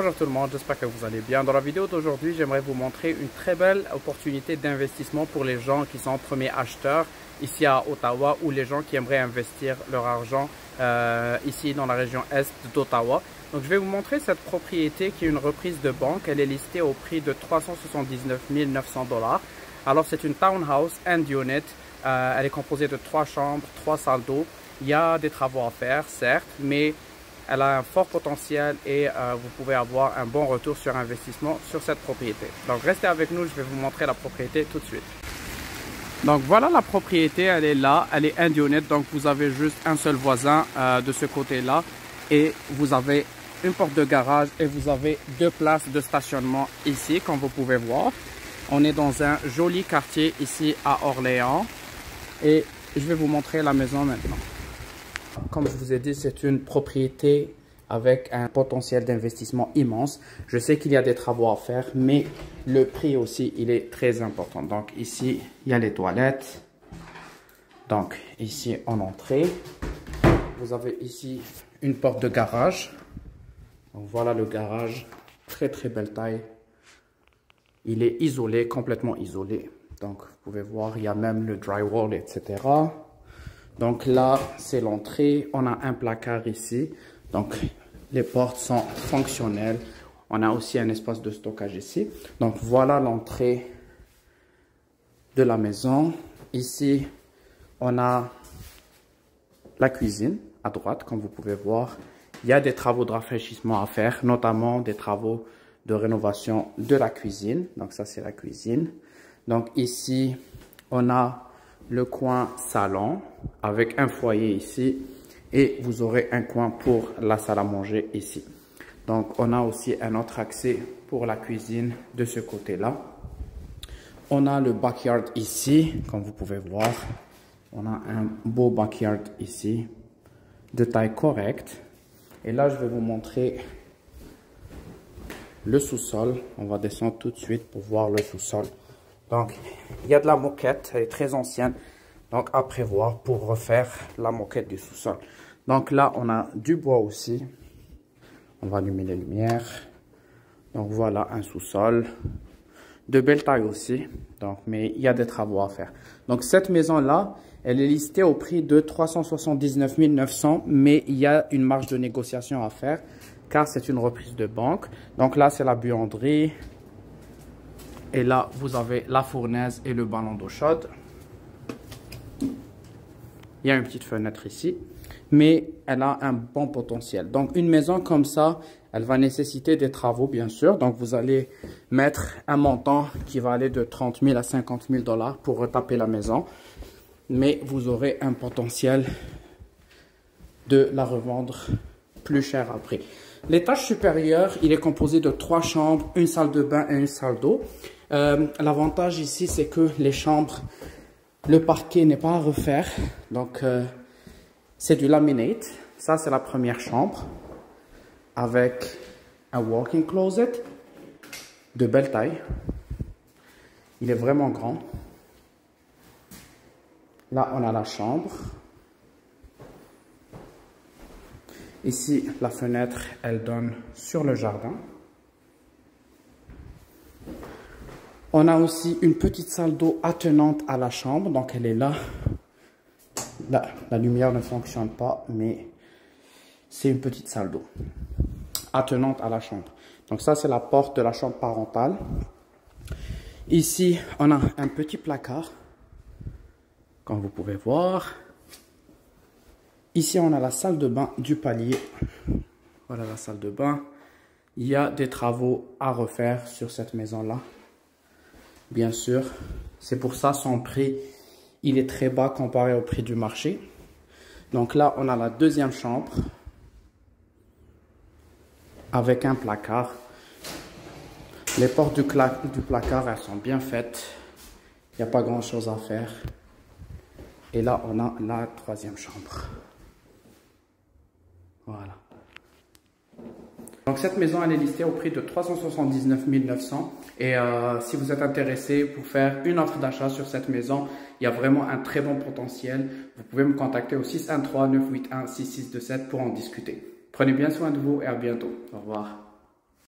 Bonjour tout le monde, j'espère que vous allez bien. Dans la vidéo d'aujourd'hui, j'aimerais vous montrer une très belle opportunité d'investissement pour les gens qui sont premiers acheteurs ici à Ottawa ou les gens qui aimeraient investir leur argent ici dans la région est d'Ottawa. Donc je vais vous montrer cette propriété qui est une reprise de banque. Elle est listée au prix de 379 900 $. Alors c'est une townhouse and unit. Elle est composée de 3 chambres, 3 salles d'eau. Il y a des travaux à faire, certes, mais elle a un fort potentiel et vous pouvez avoir un bon retour sur investissement sur cette propriété. Donc restez avec nous, je vais vous montrer la propriété tout de suite. Donc voilà la propriété, elle est là, elle est end unit, donc vous avez juste un seul voisin de ce côté-là et vous avez une porte de garage et vous avez 2 places de stationnement ici, comme vous pouvez voir. On est dans un joli quartier ici à Orléans et je vais vous montrer la maison maintenant. Comme je vous ai dit, c'est une propriété avec un potentiel d'investissement immense. Je sais qu'il y a des travaux à faire, mais le prix aussi, il est très important. Donc ici, il y a les toilettes. Donc ici, en entrée, vous avez ici une porte de garage. Donc voilà le garage, très très belle taille. Il est isolé, complètement isolé. Donc vous pouvez voir, il y a même le drywall, etc. Donc là, c'est l'entrée. On a un placard ici. Donc, les portes sont fonctionnelles. On a aussi un espace de stockage ici. Donc, voilà l'entrée de la maison. Ici, on a la cuisine à droite, comme vous pouvez voir. Il y a des travaux de rafraîchissement à faire, notamment des travaux de rénovation de la cuisine. Donc, ça, c'est la cuisine. Donc, ici, on a le coin salon avec un foyer ici et vous aurez un coin pour la salle à manger ici. Donc on a aussi un autre accès pour la cuisine de ce côté-là. On a le backyard ici, comme vous pouvez voir. On a un beau backyard ici de taille correcte. Et là je vais vous montrer le sous-sol. On va descendre tout de suite pour voir le sous-sol. Donc, il y a de la moquette, elle est très ancienne, donc à prévoir pour refaire la moquette du sous-sol. Donc là, on a du bois aussi. On va allumer les lumières. Donc voilà un sous-sol. De belle taille aussi, donc, mais il y a des travaux à faire. Donc cette maison-là, elle est listée au prix de 379 900, mais il y a une marge de négociation à faire, car c'est une reprise de banque. Donc là, c'est la buanderie. Et là, vous avez la fournaise et le ballon d'eau chaude. Il y a une petite fenêtre ici. Mais elle a un bon potentiel. Donc, une maison comme ça, elle va nécessiter des travaux, bien sûr. Donc, vous allez mettre un montant qui va aller de 30 000 à 50 000 $ pour retaper la maison. Mais vous aurez un potentiel de la revendre plus cher après. L'étage supérieur, il est composé de 3 chambres, une salle de bain et une salle d'eau. L'avantage ici, c'est que les chambres, le parquet n'est pas à refaire. Donc, c'est du laminate. Ça, c'est la première chambre avec un walk-in closet de belle taille. Il est vraiment grand. Là, on a la chambre. Ici, la fenêtre, elle donne sur le jardin. On a aussi une petite salle d'eau attenante à la chambre, donc elle est là. La lumière ne fonctionne pas, mais c'est une petite salle d'eau attenante à la chambre. Donc ça, c'est la porte de la chambre parentale. Ici, on a un petit placard, comme vous pouvez voir. Ici, on a la salle de bain du palier. Voilà la salle de bain. Il y a des travaux à refaire sur cette maison-là. Bien sûr, c'est pour ça son prix, il est très bas comparé au prix du marché. Donc là, on a la deuxième chambre avec un placard. Les portes du placard, elles sont bien faites. Il n'y a pas grand-chose à faire. Et là, on a la troisième chambre. Voilà. Donc cette maison, elle est listée au prix de 379 900. Et si vous êtes intéressé pour faire une offre d'achat sur cette maison, il y a vraiment un très bon potentiel. Vous pouvez me contacter au 613 981 6627 pour en discuter. Prenez bien soin de vous et à bientôt. Au revoir.